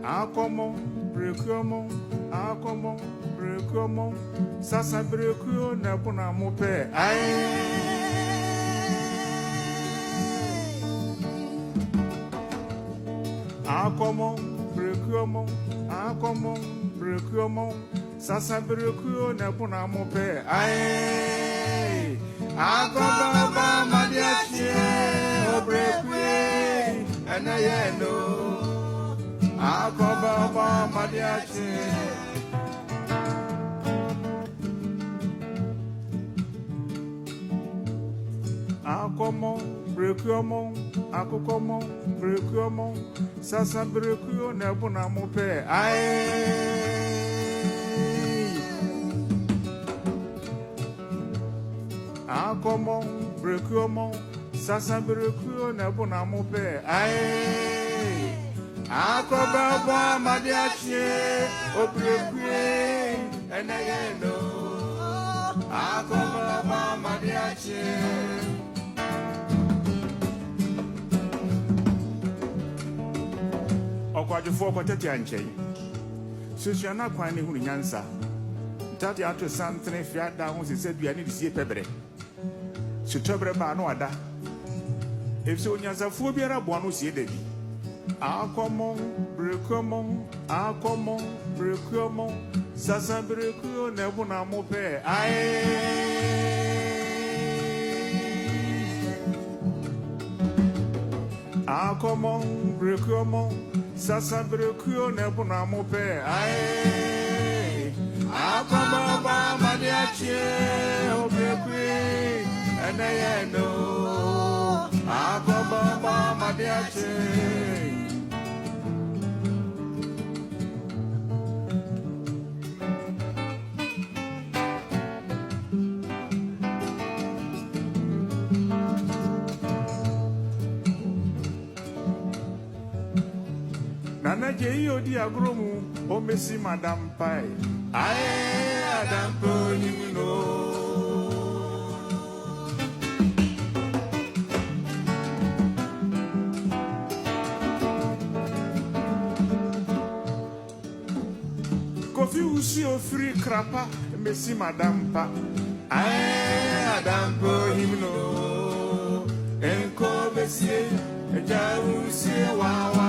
Akomo, brekomo, akomo, brekomo, sasa breko na puna mope. Akomo, brekomo, sasa breko na puna mope. Akomo ba madiache, obrekwe, anayeno. Akomo ba madiache. Akomo, brekomo, akomo, brekomo, sasa breko na puna mope. Akomo, brekomo, sasa breko na puna mope. Akomo ba madiache, obrekwe, enayeno. Akomo ba madiache. Okwadifo kwatete anchen. Susuana kwan ne hunu nyansa. Tati ato santre fia da ho se duane de sie pebre. Sutobre ba no ada. Efse onyansa fu biara bo no sie dabi. Akomo, brekomo, sasa breko na bu na mope. Akomo, brekomo, sasa breko na bu na mope. Akomo ba madiache, obrekwe, anayeno. Akomo ba madiache. Nana Jeyo di agromu, o mesi Madam Pai. Adam Ponimino. Kofi usi o free krapa, mesi Madam Pa. Adam Ponimino. Enko besie, eja usi wawa.